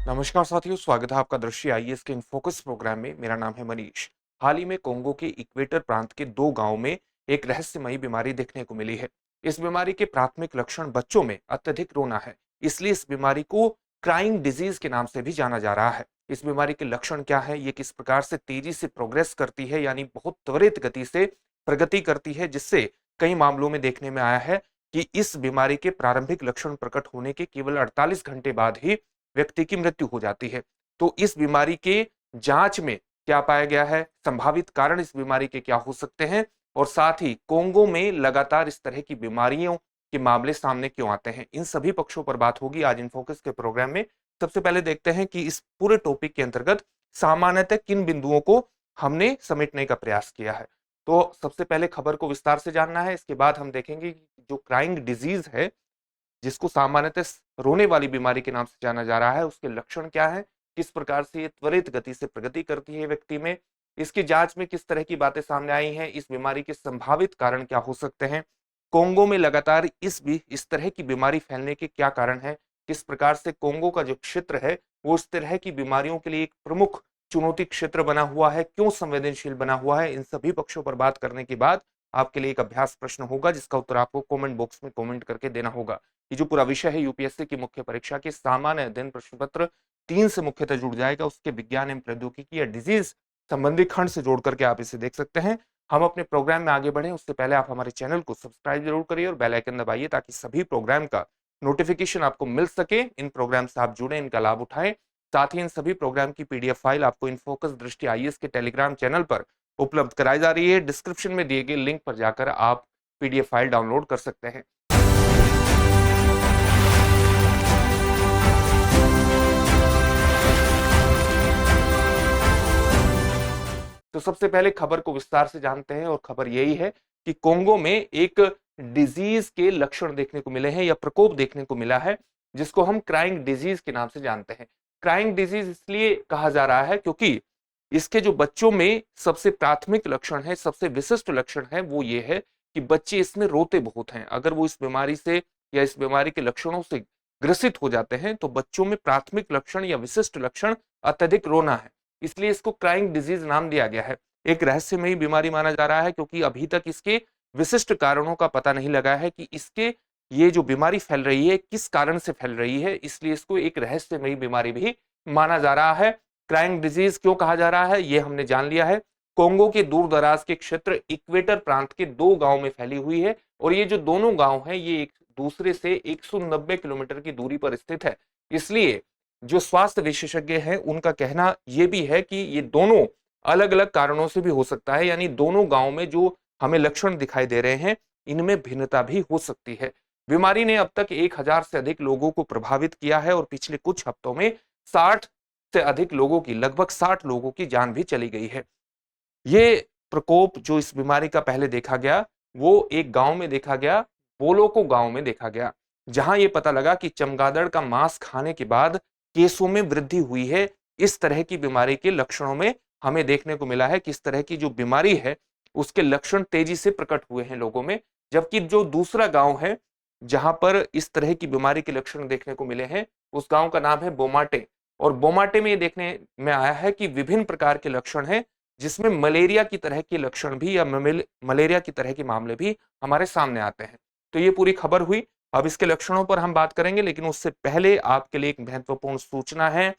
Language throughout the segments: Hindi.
नमस्कार साथियों, स्वागत है आपका दृष्टि आईएएस के इन फोकस प्रोग्राम में। मेरा नाम है मनीष। हाल ही में कोंगो के इक्वेटर प्रांत के 2 गांवों में एक रहस्यमयी बीमारी देखने को मिली है। इस बीमारी के प्राथमिक लक्षण बच्चों में अत्यधिक रोना है, इसलिए इस बीमारी को क्राइंग डिजीज के नाम से भी जाना जा रहा है। इस बीमारी के लक्षण क्या है, ये किस प्रकार से तेजी से प्रोग्रेस करती है, यानी बहुत त्वरित गति से प्रगति करती है, जिससे कई मामलों में देखने में आया है कि इस बीमारी के प्रारंभिक लक्षण प्रकट होने के केवल 48 घंटे बाद ही व्यक्ति की मृत्यु हो जाती है। तो इस बीमारी के जांच में क्या पाया गया है, संभावित कारण इस बीमारी के क्या हो सकते हैं, और साथ ही कोंगो में लगातार इस तरह की बीमारियों के मामले सामने क्यों आते हैं, इन सभी पक्षों पर बात होगी आज इन फोकस के प्रोग्राम में। सबसे पहले देखते हैं कि इस पूरे टॉपिक के अंतर्गत सामान्यतः किन बिंदुओं को हमने समेटने का प्रयास किया है। तो सबसे पहले खबर को विस्तार से जानना है, इसके बाद हम देखेंगे कि जो क्राइंग डिजीज है, जिसको सामान्यतः रोने वाली बीमारी के नाम से जाना जा रहा है, उसके लक्षण क्या हैं, किस प्रकार से ये त्वरित गति से प्रगति करती है व्यक्ति में, इसकी जांच में किस तरह की बातें सामने आई हैं, इस बीमारी के संभावित कारण क्या हो सकते हैं, कोंगो में लगातार इस तरह की बीमारी फैलने के क्या कारण है, किस प्रकार से कोंगो का जो क्षेत्र है वो इस तरह की बीमारियों के लिए एक प्रमुख चुनौती क्षेत्र बना हुआ है, क्यों संवेदनशील बना हुआ है। इन सभी पक्षों पर बात करने के बाद आपके लिए एक अभ्यास प्रश्न होगा, जिसका उत्तर आपको कमेंट बॉक्स में कमेंट करके देना होगा। ये जो पूरा विषय है यूपीएससी की मुख्य परीक्षा के सामान्य अध्ययन प्रश्न पत्र 3 से मुख्यतः जुड़ जाएगा, उसके विज्ञान एवं प्रौद्योगिकी या डिजीज संबंधी खंड से जोड़ करके आप इसे देख सकते हैं। हम अपने प्रोग्राम में आगे बढ़े उससे पहले आप हमारे चैनल को सब्सक्राइब जरूर करिए और बेल आइकन दबाइए, ताकि सभी प्रोग्राम का नोटिफिकेशन आपको मिल सके। इन प्रोग्राम से आप जुड़े, इनका लाभ उठाएं। साथ ही इन सभी प्रोग्राम की पीडीएफ फाइल आपको इनफोकस दृष्टि आईएएस के टेलीग्राम चैनल पर उपलब्ध कराई जा रही है। डिस्क्रिप्शन में दिए गए लिंक पर जाकर आप पीडीएफ फाइल डाउनलोड कर सकते हैं। तो सबसे पहले खबर को विस्तार से जानते हैं, और खबर यही है कि कोंगो में एक डिजीज के लक्षण देखने को मिले हैं या प्रकोप देखने को मिला है, जिसको हम क्राइंग डिजीज के नाम से जानते हैं। क्राइंग डिजीज इसलिए कहा जा रहा है क्योंकि इसके जो बच्चों में सबसे प्राथमिक लक्षण है, सबसे विशिष्ट लक्षण है, वो ये है कि बच्चे इसमें रोते बहुत हैं। अगर वो इस बीमारी से या इस बीमारी के लक्षणों से ग्रसित हो जाते हैं तो बच्चों में प्राथमिक लक्षण या विशिष्ट लक्षण अत्यधिक रोना है, इसलिए इसको क्राइंग डिजीज नाम दिया गया है। एक रहस्यमयी बीमारी माना जा रहा है क्योंकि अभी तक इसके विशिष्ट कारणों का पता नहीं लगा है कि इसके ये जो बीमारी फैल रही है किस कारण से फैल रही है, इसलिए इसको एक रहस्यमयी बीमारी भी माना जा रहा है। क्राइंग डिजीज क्यों कहा जा रहा है ये हमने जान लिया है। कोंगो के दूर दराज के क्षेत्र इक्वेटर प्रांत के 2 गांव में फैली हुई है, और ये जो दोनों गांव हैं ये एक दूसरे से 190 किलोमीटर की दूरी पर स्थित है। इसलिए जो स्वास्थ्य विशेषज्ञ हैं उनका कहना यह भी है कि ये दोनों अलग अलग कारणों से भी हो सकता है, यानी दोनों गांव में जो हमें लक्षण दिखाई दे रहे हैं इनमें भिन्नता भी हो सकती है। बीमारी ने अब तक 1000 से अधिक लोगों को प्रभावित किया है, और पिछले कुछ हफ्तों में 60 से अधिक लोगों की, लगभग 60 लोगों की जान भी चली गई है। ये प्रकोप जो इस बीमारी का पहले देखा गया वो एक गांव में देखा गया, बोलोको गांव में देखा गया, जहां ये पता लगा कि चमगादड़ का मांस खाने के बाद केसों में वृद्धि हुई है। इस तरह की बीमारी के लक्षणों में हमें देखने को मिला है कि इस तरह की जो बीमारी है उसके लक्षण तेजी से प्रकट हुए हैं लोगों में। जबकि जो दूसरा गांव है जहां पर इस तरह की बीमारी के लक्षण देखने को मिले हैं, उस गांव का नाम है बोमाटे, और बोमाटे में ये देखने में आया है कि विभिन्न प्रकार के लक्षण हैं, जिसमें मलेरिया की तरह के लक्षण भी या मलेरिया की तरह के मामले भी हमारे सामने आते हैं। तो ये पूरी खबर हुई। अब इसके लक्षणों पर हम बात करेंगे, लेकिन उससे पहले आपके लिए एक महत्वपूर्ण सूचना है।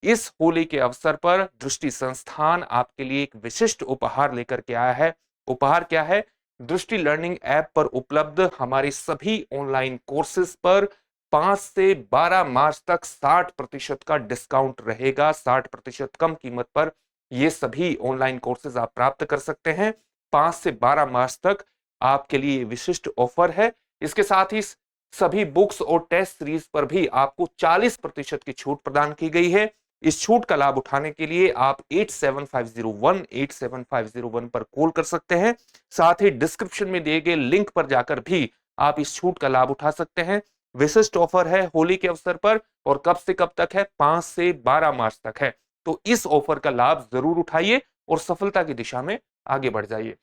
इस होली के अवसर पर दृष्टि संस्थान आपके लिए एक विशिष्ट उपहार लेकर के आया है। उपहार क्या है? दृष्टि लर्निंग ऐप पर उपलब्ध हमारे सभी ऑनलाइन कोर्सेज पर 5 से 12 मार्च तक 60% का डिस्काउंट रहेगा। 60% कम कीमत पर ये सभी ऑनलाइन कोर्सेज आप प्राप्त कर सकते हैं। 5 से 12 मार्च तक आपके लिए विशिष्ट ऑफर है। इसके साथ ही सभी बुक्स और टेस्ट सीरीज पर भी आपको 40% की छूट प्रदान की गई है। इस छूट का लाभ उठाने के लिए आप 8750187501 पर कॉल कर सकते हैं। साथ ही डिस्क्रिप्शन में दिए गए लिंक पर जाकर भी आप इस छूट का लाभ उठा सकते हैं। विशिष्ट ऑफर है होली के अवसर पर, और कब से कब तक है? 5 से 12 मार्च तक है। तो इस ऑफर का लाभ जरूर उठाइए और सफलता की दिशा में आगे बढ़ जाइए।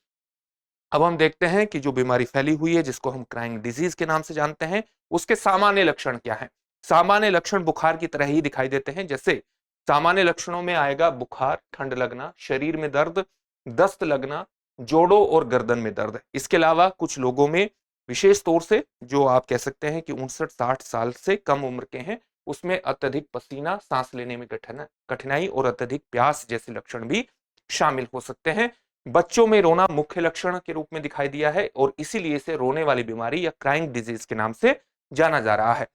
अब हम देखते हैं कि जो बीमारी फैली हुई है जिसको हम क्राइंग डिजीज के नाम से जानते हैं, उसके सामान्य लक्षण क्या हैं। सामान्य लक्षण बुखार की तरह ही दिखाई देते हैं। जैसे सामान्य लक्षणों में आएगा बुखार, ठंड लगना, शरीर में दर्द, दस्त लगना, जोड़ों और गर्दन में दर्द। इसके अलावा कुछ लोगों में विशेष तौर से जो आप कह सकते हैं कि 59-60 साल से कम उम्र के हैं, उसमें अत्यधिक पसीना, सांस लेने में कठिनाई और अत्यधिक प्यास जैसे लक्षण भी शामिल हो सकते हैं। बच्चों में रोना मुख्य लक्षण के रूप में दिखाई दिया है और इसीलिए इसे रोने वाली बीमारी या क्राइंग डिजीज के नाम से जाना जा रहा है।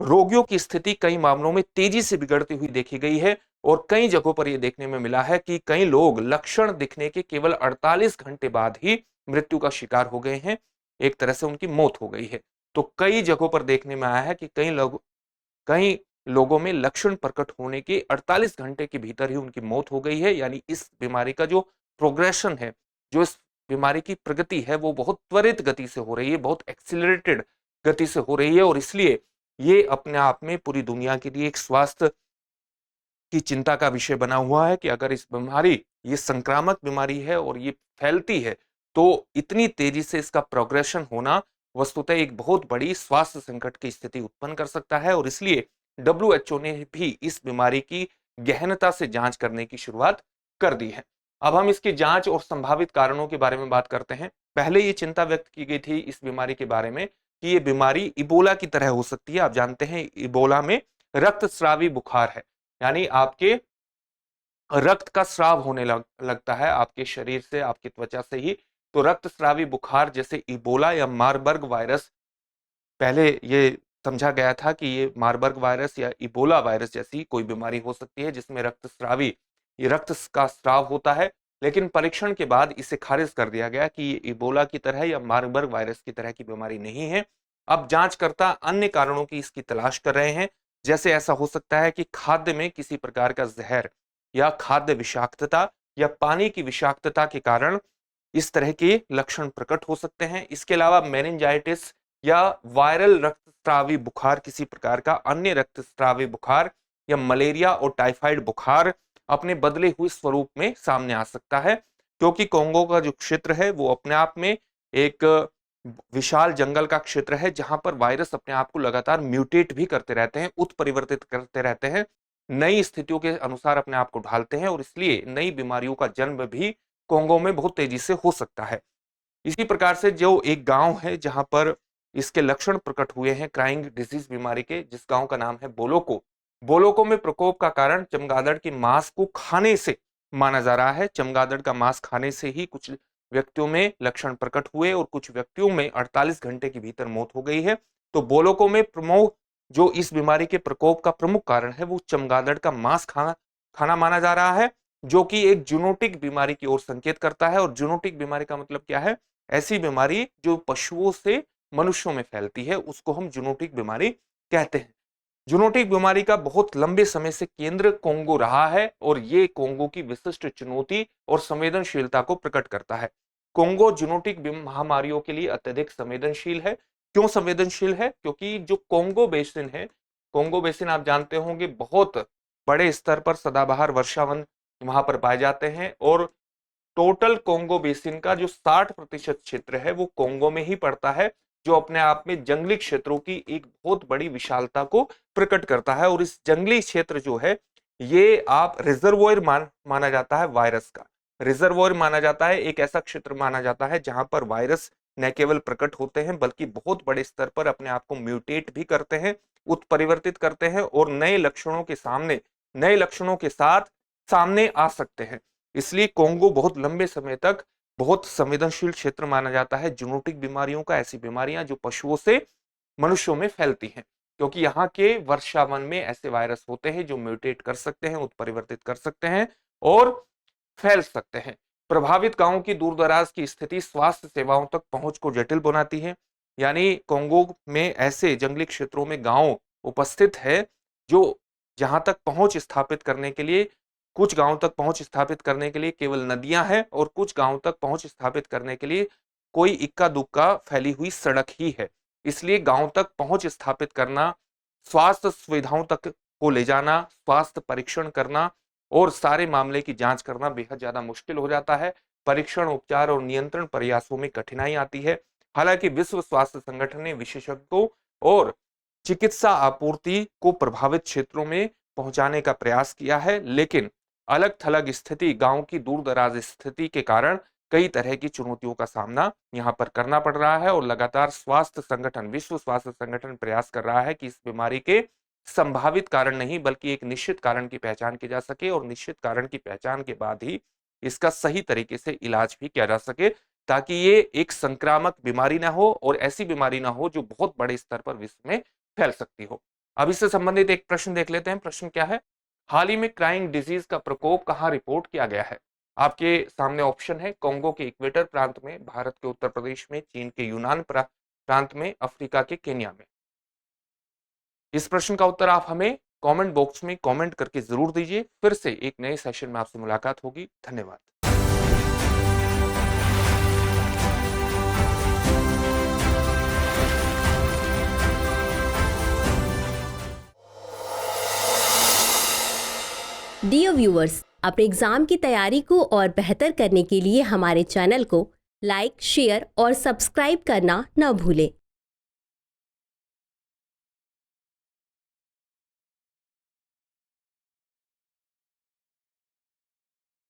रोगियों की स्थिति कई मामलों में तेजी से बिगड़ती हुई देखी गई है और कई जगहों पर यह देखने में मिला है कि कई लोग लक्षण दिखने के केवल 48 घंटे बाद ही मृत्यु का शिकार हो गए हैं। एक तरह से उनकी मौत हो गई है। तो कई जगहों पर देखने में आया है कि कई लोगों में लक्षण प्रकट होने के 48 घंटे के भीतर ही उनकी मौत हो गई है। यानी इस बीमारी का जो प्रोग्रेशन है, जो इस बीमारी की प्रगति है, वो बहुत त्वरित गति से हो रही है, बहुत एक्सीलरेटेड गति से हो रही है और इसलिए ये अपने आप में पूरी दुनिया के लिए एक स्वास्थ्य की चिंता का विषय बना हुआ है कि अगर इस बीमारी, ये संक्रामक बीमारी है और ये फैलती है, तो इतनी तेजी से इसका प्रोग्रेशन होना वस्तुतः एक बहुत बड़ी स्वास्थ्य संकट की स्थिति उत्पन्न कर सकता है और इसलिए डब्ल्यूएचओ ने भी इस बीमारी की गहनता से जांच करने की शुरुआत कर दी है। अब हम इसकी जांच और संभावित कारणों के बारे में बात करते हैं। पहले ये चिंता व्यक्त की गई थी इस बीमारी के बारे में कि ये बीमारी इबोला की तरह हो सकती है। आप जानते हैं इबोला में रक्तस्रावी बुखार है, यानी आपके रक्त का स्राव होने लगता है आपके शरीर से, आपकी त्वचा से ही। तो रक्तस्रावी बुखार जैसे इबोला या मारबर्ग वायरस, पहले ये समझा गया था कि ये मारबर्ग वायरस या इबोला वायरस जैसी कोई बीमारी हो सकती है जिसमें रक्तस्रावी, ये रक्त का स्राव होता है। लेकिन परीक्षण के बाद इसे खारिज कर दिया गया कि ये इबोला की तरह या मारबर्ग वायरस की तरह की बीमारी नहीं है। अब जांचकर्ता अन्य कारणों की इसकी तलाश कर रहे हैं। जैसे ऐसा हो सकता है कि खाद्य में किसी प्रकार का जहर या खाद्य विषाक्तता या पानी की विषाक्तता के कारण इस तरह के लक्षण प्रकट हो सकते हैं। इसके अलावा मेनिंजाइटिस या वायरल रक्तस्रावी बुखार, किसी प्रकार का अन्य रक्तस्रावी बुखार या मलेरिया और टाइफाइड बुखार अपने बदले हुए स्वरूप में सामने आ सकता है। क्योंकि कोंगो का जो क्षेत्र है वो अपने आप में एक विशाल जंगल का क्षेत्र है जहां पर वायरस अपने आप को लगातार म्यूटेट भी करते रहते हैं, उत्परिवर्तित करते रहते हैं, नई स्थितियों के अनुसार अपने आप को ढालते हैं और इसलिए नई बीमारियों का जन्म भी कोंगो में बहुत तेजी से हो सकता है। इसी प्रकार से जो एक गांव है जहां पर इसके लक्षण प्रकट हुए हैं क्राइंग डिजीज बीमारी के, जिस गांव का नाम है बोलोको। बोलोको में प्रकोप का कारण चमगादड़ के मांस को खाने से माना जा रहा है। चमगादड़ का मांस खाने से ही कुछ व्यक्तियों में लक्षण प्रकट हुए और कुछ व्यक्तियों में 48 घंटे के भीतर मौत हो गई है। तो बोलोको में प्रमुख जो इस बीमारी के प्रकोप का प्रमुख कारण है वो चमगादड़ का मांस खाना माना जा रहा है, जो कि एक जूनोटिक बीमारी की ओर संकेत करता है। और जूनोटिक बीमारी का मतलब क्या है? ऐसी बीमारी जो पशुओं से मनुष्यों में फैलती है, उसको हम जूनोटिक बीमारी कहते हैं। जूनोटिक बीमारी का बहुत लंबे समय से केंद्र कोंगो रहा है और ये कोंगो की विशिष्ट चुनौती और संवेदनशीलता को प्रकट करता है। कोंगो जूनोटिक महामारियों के लिए अत्यधिक संवेदनशील है। क्यों संवेदनशील है? क्योंकि जो कोंगो बेसिन है, कोंगो बेसिन आप जानते होंगे बहुत बड़े स्तर पर सदाबहार वर्षावन वहां पर पाए जाते हैं और टोटल कोंगो बेसिन का जो 60% क्षेत्र है वो कोंगो में ही पड़ता है, जो अपने आप में जंगली क्षेत्रों की एक बहुत बड़ी विशालता को प्रकट करता है। और इस जंगली क्षेत्र जो है ये आप रिजर्वोयर माना जाता है वायरस का। रिजर्वोयर माना जाता है, एक ऐसा क्षेत्र माना जाता है जहां पर वायरस न केवल प्रकट होते हैं बल्कि बहुत बड़े स्तर पर अपने आप को म्यूटेट भी करते हैं, उत्परिवर्तित करते हैं और नए लक्षणों के साथ सामने आ सकते हैं। इसलिए कोंगो बहुत लंबे समय तक बहुत संवेदनशील क्षेत्र माना जाता है जूनोटिक बीमारियों का, ऐसी बीमारियां जो पशुओं से मनुष्यों में फैलती हैं, क्योंकि यहाँ के वर्षावन में ऐसे वायरस होते हैं जो म्यूटेट कर सकते हैं, उत्परिवर्तित कर सकते हैं और फैल सकते हैं। प्रभावित गांवों की दूर दराज की स्थिति स्वास्थ्य सेवाओं तक पहुंच को जटिल बनाती है। यानी कोंगो में ऐसे जंगली क्षेत्रों में गांव उपस्थित है जो जहां तक पहुंच स्थापित करने के लिए, कुछ गांवों तक पहुंच स्थापित करने के लिए केवल नदियां हैं और कुछ गांवों तक पहुंच स्थापित करने के लिए कोई इक्का दुक्का फैली हुई सड़क ही है। इसलिए गांव तक पहुंच स्थापित करना, स्वास्थ्य सुविधाओं तक को ले जाना, स्वास्थ्य परीक्षण करना और सारे मामले की जांच करना बेहद ज्यादा मुश्किल हो जाता है। परीक्षण, उपचार और नियंत्रण प्रयासों में कठिनाई आती है। हालांकि विश्व स्वास्थ्य संगठन ने विशेषज्ञों और चिकित्सा आपूर्ति को प्रभावित क्षेत्रों में पहुंचाने का प्रयास किया है, लेकिन अलग थलग स्थिति, गांव की दूर दराज स्थिति के कारण कई तरह की चुनौतियों का सामना यहां पर करना पड़ रहा है और लगातार स्वास्थ्य संगठन, विश्व स्वास्थ्य संगठन प्रयास कर रहा है कि इस बीमारी के संभावित कारण नहीं बल्कि एक निश्चित कारण की पहचान की जा सके और निश्चित कारण की पहचान के बाद ही इसका सही तरीके से इलाज भी किया जा सके, ताकि ये एक संक्रामक बीमारी ना हो और ऐसी बीमारी ना हो जो बहुत बड़े स्तर पर विश्व में फैल सकती हो। अब इससे संबंधित एक प्रश्न देख लेते हैं। प्रश्न क्या है? हाल ही में क्राइंग डिजीज का प्रकोप कहां रिपोर्ट किया गया है? आपके सामने ऑप्शन है, कोंगो के इक्वेटर प्रांत में, भारत के उत्तर प्रदेश में, चीन के यूनान प्रांत में, अफ्रीका के केन्या में। इस प्रश्न का उत्तर आप हमें कमेंट बॉक्स में कमेंट करके जरूर दीजिए। फिर से एक नए सेशन में आपसे मुलाकात होगी। धन्यवाद। डियर व्यूअर्स, अपने एग्जाम की तैयारी को और बेहतर करने के लिए हमारे चैनल को लाइक, शेयर और सब्सक्राइब करना न भूलें।